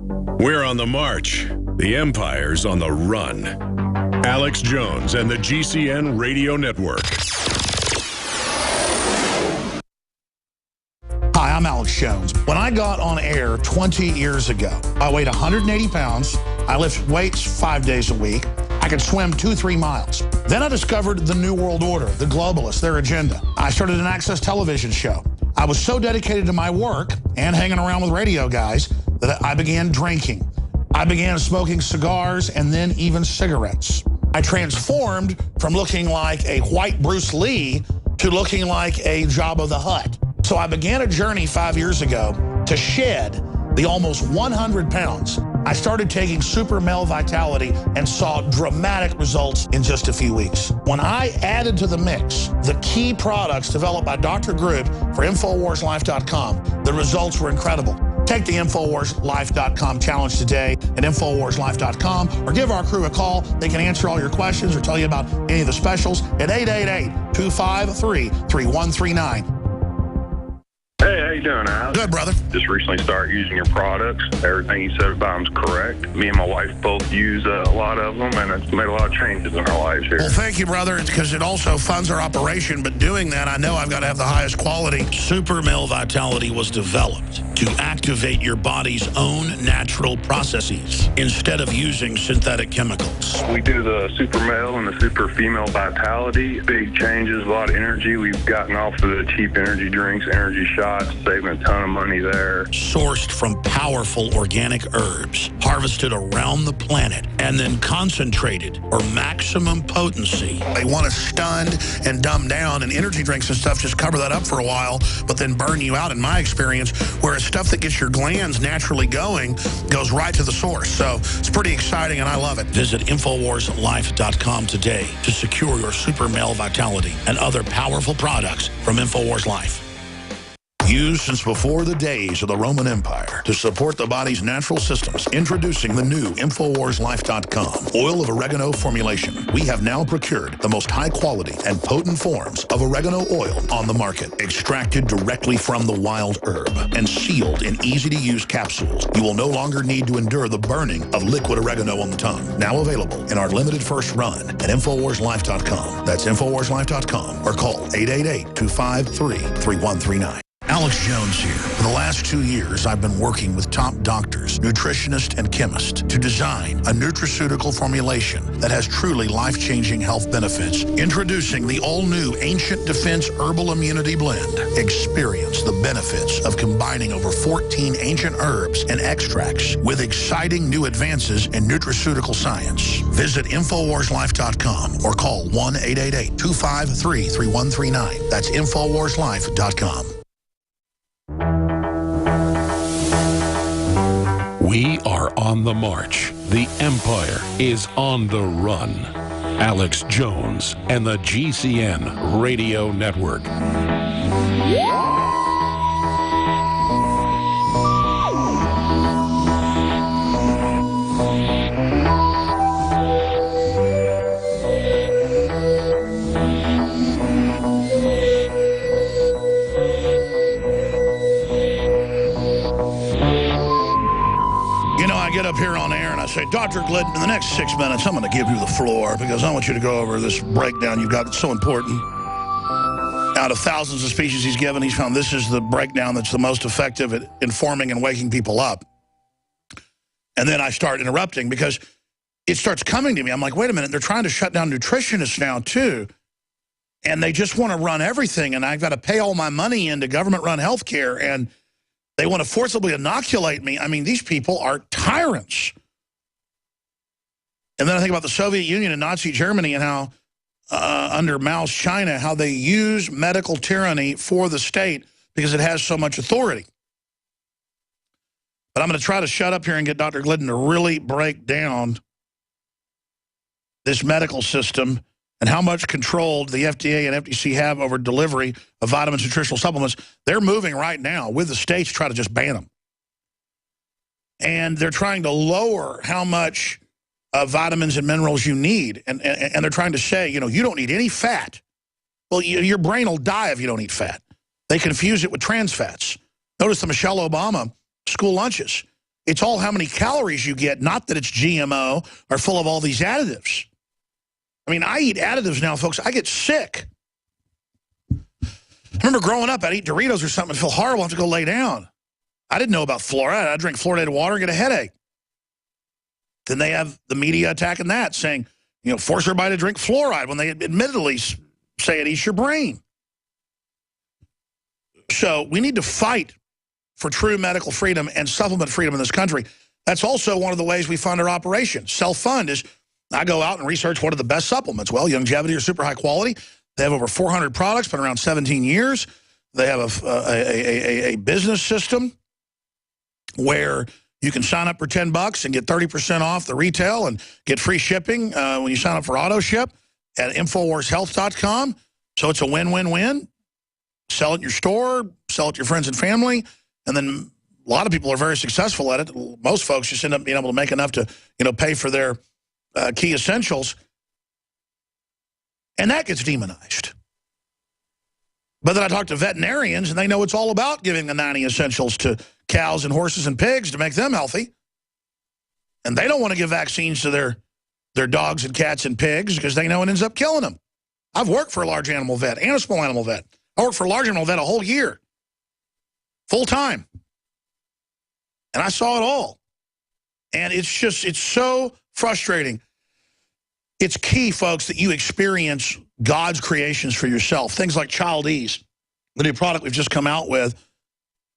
We're on the march. The Empire's on the run. Alex Jones and the GCN Radio Network. Hi, I'm Alex Jones. When I got on air 20 years ago, I weighed 180 pounds. I lift weights 5 days a week. I could swim 2-3 miles. Then I discovered the New World Order, the globalists, their agenda. I started an Access television show. I was so dedicated to my work and hanging around with radio guys that I began drinking. I began smoking cigars and then even cigarettes. I transformed from looking like a white Bruce Lee to looking like a Jabba the Hutt. So I began a journey 5 years ago to shed the almost 100 pounds. I started taking Super Male Vitality and saw dramatic results in just a few weeks. When I added to the mix the key products developed by Dr. Groot for InfoWarsLife.com, the results were incredible. Take the InfoWarsLife.com challenge today at InfoWarsLife.com or give our crew a call. They can answer all your questions or tell you about any of the specials at 888-253-3139. Hey, how you doing, Alex? Good, brother. Just recently started using your products. Everything you said about them's correct. Me and my wife both use a lot of them, and it's made a lot of changes in our lives here. Well, thank you, brother. It's because it also funds our operation, but doing that, I know I've got to have the highest quality. Super Male Vitality was developed to activate your body's own natural processes instead of using synthetic chemicals. We do the Super Male and the Super Female Vitality. Big changes, a lot of energy. We've gotten off of the cheap energy drinks, energy shots, saving a ton of money there. Sourced from powerful organic herbs, harvested around the planet, and then concentrated for maximum potency. They want us stunned and dumbed down, and energy drinks and stuff just cover that up for a while, but then burn you out, in my experience, whereas stuff that gets your glands naturally going goes right to the source. So it's pretty exciting, and I love it. Visit InfoWarsLife.com today to secure your Super Male Vitality and other powerful products from InfoWars Life. Used since before the days of the Roman Empire to support the body's natural systems. Introducing the new InfoWarsLife.com oil of oregano formulation. We have now procured the most high quality and potent forms of oregano oil on the market. Extracted directly from the wild herb and sealed in easy-to-use capsules. You will no longer need to endure the burning of liquid oregano on the tongue. Now available in our limited first run at InfoWarsLife.com. That's InfoWarsLife.com or call 888-253-3139. Alex Jones here. For the last 2 years, I've been working with top doctors, nutritionists, and chemists to design a nutraceutical formulation that has truly life-changing health benefits. Introducing the all-new Ancient Defense Herbal Immunity Blend. Experience the benefits of combining over 14 ancient herbs and extracts with exciting new advances in nutraceutical science. Visit InfoWarsLife.com or call 1-888-253-3139. That's InfoWarsLife.com. We are on the march. The Empire is on the run. Alex Jones and the GCN Radio Network. Get up here on air and I say, Dr. Glidden, in the next 6 minutes, I'm going to give you the floor because I want you to go over this breakdown you've got that's so important. Out of thousands of speeches he's given, he's found this is the breakdown that's the most effective at informing and waking people up. And then I start interrupting because it starts coming to me. I'm like, wait a minute, they're trying to shut down nutritionists now too. And they just want to run everything. And I've got to pay all my money into government-run health care. And they want to forcibly inoculate me. I mean, these people are tyrants. And then I think about the Soviet Union and Nazi Germany and how, under Mao's China, how they use medical tyranny for the state because it has so much authority. But I'm going to try to shut up here and get Dr. Glidden to really break down this medical system and how much control the FDA and FTC have over delivery of vitamins, nutritional supplements. They're moving right now with the states to try to just ban them. And they're trying to lower how much vitamins and minerals you need. And they're trying to say, you know, you don't need any fat. Well, your brain will die if you don't eat fat. They confuse it with trans fats. Notice the Michelle Obama school lunches. It's all how many calories you get, not that it's GMO or full of all these additives. I mean, I eat additives now, folks. I get sick. I remember growing up, I'd eat Doritos or something and feel horrible, have to go lay down. I didn't know about fluoride. I'd drink fluoridated water and get a headache. Then they have the media attacking that, saying, you know, force everybody to drink fluoride when they admittedly say it eats your brain. So we need to fight for true medical freedom and supplement freedom in this country. That's also one of the ways we fund our operation. Self-fund is, I go out and research what are the best supplements. Well, Youngevity are super high quality. They have over 400 products, been around 17 years. They have a business system where you can sign up for $10 and get 30% off the retail and get free shipping when you sign up for AutoShip at InfoWarsHealth.com. So it's a win-win-win. Sell it in your store, sell it to your friends and family, and then a lot of people are very successful at it. Most folks just end up being able to make enough to, you know, pay for their key essentials, and that gets demonized. But then I talk to veterinarians, and they know it's all about giving the 90 essentials to cows and horses and pigs to make them healthy. And they don't want to give vaccines to their dogs and cats and pigs because they know it ends up killing them. I've worked for a large animal vet and a small animal vet. I worked for a large animal vet a whole year, full time. And I saw it all. And it's so frustrating. It's key, folks, that you experience God's creations for yourself. Things like Child Ease, the new product we've just come out with.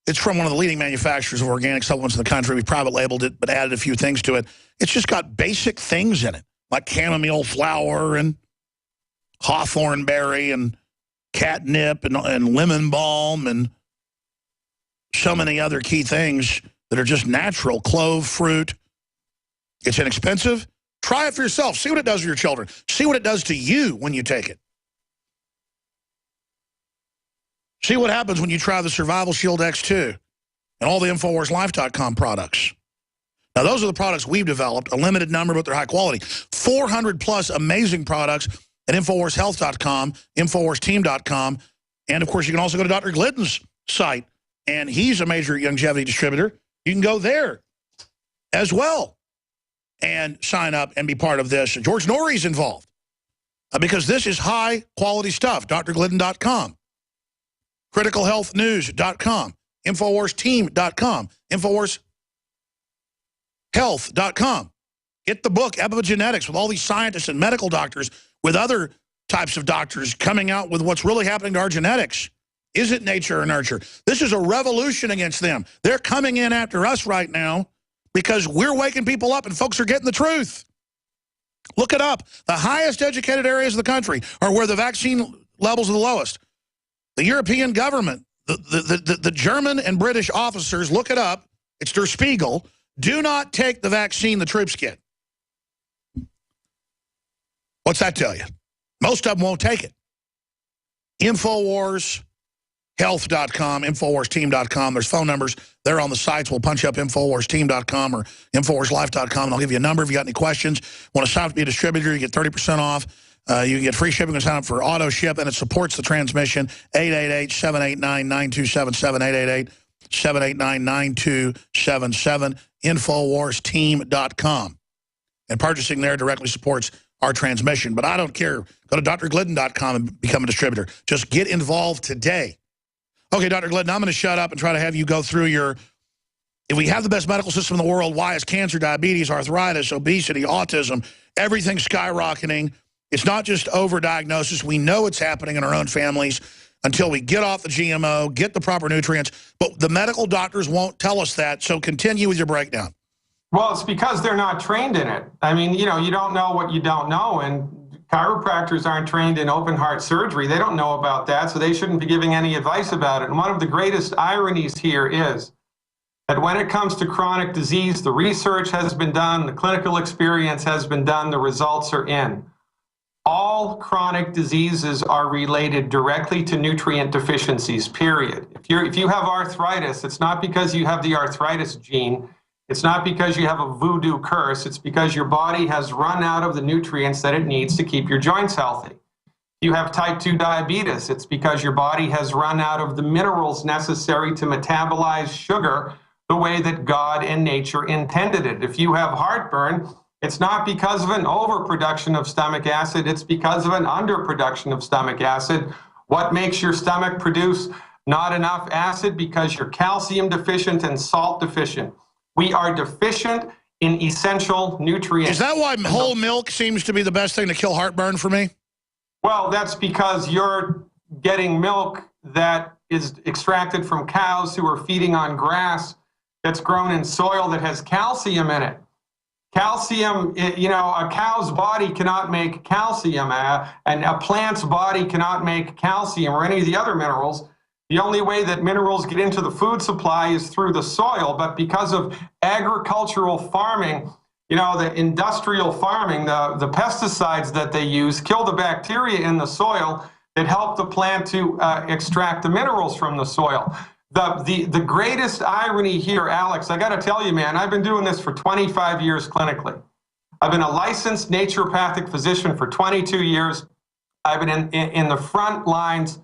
It's from one of the leading manufacturers of organic supplements in the country. We've private labeled it, but added a few things to it. It's just got basic things in it, like chamomile flower and hawthorn berry and catnip and lemon balm and so many other key things that are just natural. Clove fruit. It's inexpensive. Try it for yourself. See what it does to your children. See what it does to you when you take it. See what happens when you try the Survival Shield X2 and all the InfoWarsLife.com products. Now, those are the products we've developed, a limited number, but they're high quality. 400-plus amazing products at InfoWarsHealth.com, InfoWarsTeam.com, and, of course, you can also go to Dr. Glidden's site, and he's a major Youngevity distributor. You can go there as well and sign up and be part of this. George Norrie's involved because this is high-quality stuff. DrGlidden.com, CriticalHealthNews.com, InfoWarsTeam.com, InfoWarsHealth.com. Get the book, Epigenetics, with all these scientists and medical doctors with other types of doctors coming out with what's really happening to our genetics. Is it nature or nurture? This is a revolution against them. They're coming in after us right now because we're waking people up and folks are getting the truth. Look it up. The highest educated areas of the country are where the vaccine levels are the lowest. The European government, the German and British officers, look it up. It's Der Spiegel. Do not take the vaccine the troops get. What's that tell you? Most of them won't take it. InfoWarsHealth.com, InfoWarsTeam.com. There's phone numbers. They're on the sites. We'll punch up InfoWarsTeam.com or InfoWarsLife.com, and I'll give you a number if you got any questions. Want to sign up to be a distributor, you get 30% off. You can get free shipping and sign up for AutoShip, and it supports the transmission. 888-789-9277, 888-789-9277, InfoWarsTeam.com. And purchasing there directly supports our transmission. But I don't care. Go to DrGlidden.com and become a distributor. Just get involved today. Okay, Dr. Glidden, I'm going to shut up and try to have you go through your, if we have the best medical system in the world, why is cancer, diabetes, arthritis, obesity, autism, everything skyrocketing? It's not just overdiagnosis. We know it's happening in our own families until we get off the GMO, get the proper nutrients. But the medical doctors won't tell us that, so continue with your breakdown. Well, it's because they're not trained in it. I mean, you know, you don't know what you don't know, and chiropractors aren't trained in open heart surgery. They don't know about that, so they shouldn't be giving any advice about it. And one of the greatest ironies here is that when it comes to chronic disease, the research has been done, the clinical experience has been done, the results are in. All chronic diseases are related directly to nutrient deficiencies, period. If you have arthritis, it's not because you have the arthritis gene. It's not because you have a voodoo curse. It's because your body has run out of the nutrients that it needs to keep your joints healthy. If you have type 2 diabetes, it's because your body has run out of the minerals necessary to metabolize sugar the way that God and nature intended it. If you have heartburn, it's not because of an overproduction of stomach acid, it's because of an underproduction of stomach acid. What makes your stomach produce not enough acid? Because you're calcium deficient and salt deficient. We are deficient in essential nutrients. Is that why whole milk seems to be the best thing to kill heartburn for me? Well, that's because you're getting milk that is extracted from cows who are feeding on grass that's grown in soil that has calcium in it. Calcium, a cow's body cannot make calcium, and a plant's body cannot make calcium or any of the other minerals. The only way that minerals get into the food supply is through the soil, but because of agricultural farming, the industrial farming, the pesticides that they use kill the bacteria in the soil that help the plant to extract the minerals from the soil. The greatest irony here, Alex, I got to tell you, man, I've been doing this for 25 years clinically. I've been a licensed naturopathic physician for 22 years. I've been in the front lines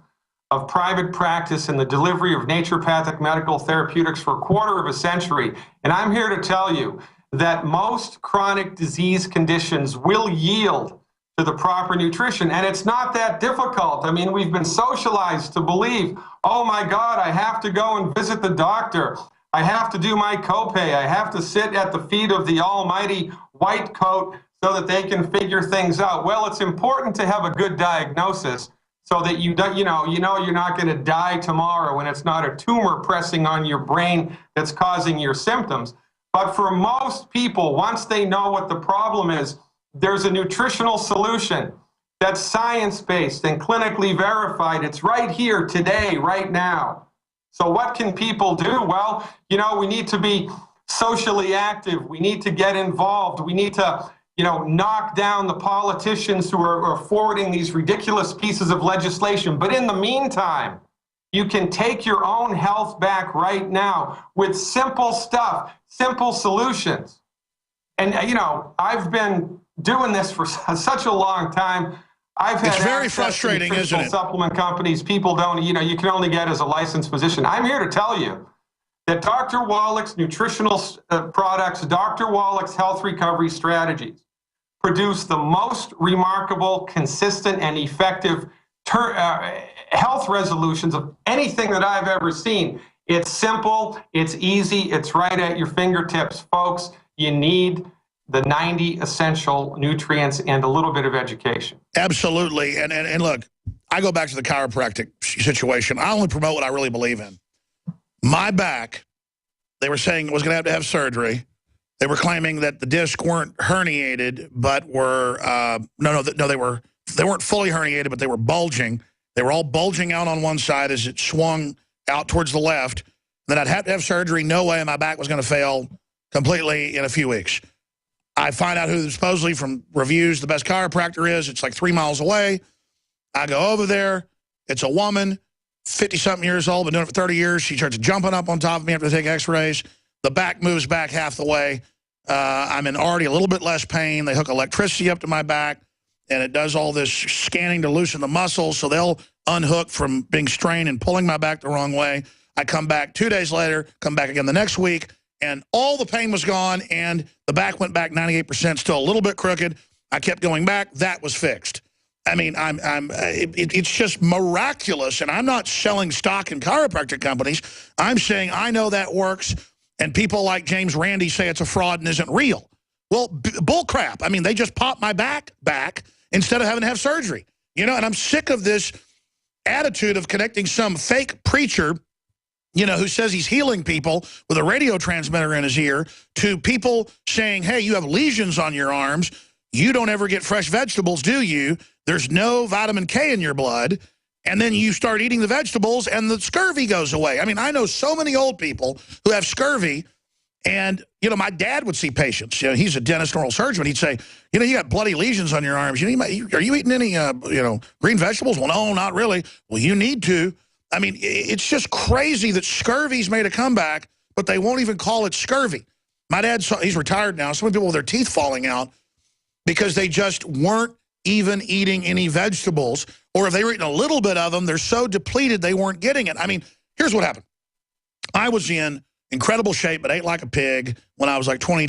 of private practice in the delivery of naturopathic medical therapeutics for a quarter of a century. And I'm here to tell you that most chronic disease conditions will yield to the proper nutrition. And it's not that difficult. I mean, we've been socialized to believe, oh my God, I have to go and visit the doctor. I have to do my copay. I have to sit at the feet of the almighty white coat so that they can figure things out. Well, it's important to have a good diagnosis so that you're not going to die tomorrow when it's not a tumor pressing on your brain that's causing your symptoms. But for most people, once they know what the problem is, there's a nutritional solution that's science-based and clinically verified. It's right here today, right now. So what can people do? Well, we need to be socially active. We need to get involved. We need to, knock down the politicians who are forwarding these ridiculous pieces of legislation. But in the meantime, you can take your own health back right now with simple stuff, simple solutions. And, I've been doing this for such a long time. It's very frustrating, isn't it? Supplement companies, people don't, you can only get as a licensed physician. I'm here to tell you that Dr. Wallach's nutritional products, Dr. Wallach's health recovery strategies produce the most remarkable, consistent, and effective health resolutions of anything that I've ever seen. It's simple, it's easy, it's right at your fingertips, folks. You need the 90 essential nutrients and a little bit of education. Absolutely. And look, I go back to the chiropractic situation. I only promote what I really believe in. My back, they were saying was going to have surgery. They were claiming that the discs weren't herniated, but were, they weren't fully herniated, but they were bulging. They were all bulging out on one side as it swung out towards the left. Then I'd have to have surgery. No way my back was going to fail completely in a few weeks. I find out who supposedly from reviews the best chiropractor is. It's like 3 miles away. I go over there. It's a woman, 50-something years old, been doing it for 30 years. She starts jumping up on top of me after they take x-rays. The back moves back half the way. I'm in already a little bit less pain. They hook electricity up to my back, and it does all this scanning to loosen the muscles, so they'll unhook from being strained and pulling my back the wrong way. I come back 2 days later, come back again the next week, and all the pain was gone, and the back went back 98%, still a little bit crooked. I kept going back. That was fixed. I mean, it's just miraculous, and I'm not selling stock in chiropractic companies. I'm saying I know that works, and people like James Randi say it's a fraud and isn't real. Well, bull crap. I mean, they just popped my back instead of having to have surgery. And I'm sick of this attitude of connecting some fake preacher, who says he's healing people with a radio transmitter in his ear, to people saying, hey, you have lesions on your arms. You don't ever get fresh vegetables, do you? There's no vitamin K in your blood. And then you start eating the vegetables and the scurvy goes away. I mean, I know so many old people who have scurvy. And, my dad would see patients. He's a dentist and oral surgeon. He'd say, you got bloody lesions on your arms. Are you eating any, green vegetables? Well, no, not really. Well, you need to. I mean, it's just crazy that scurvy's made a comeback, but they won't even call it scurvy. My dad, he's retired now. So many people with their teeth falling out because they just weren't even eating any vegetables. Or if they were eating a little bit of them, they're so depleted they weren't getting it. I mean, here's what happened. I was in incredible shape, but ate like a pig when I was like 20.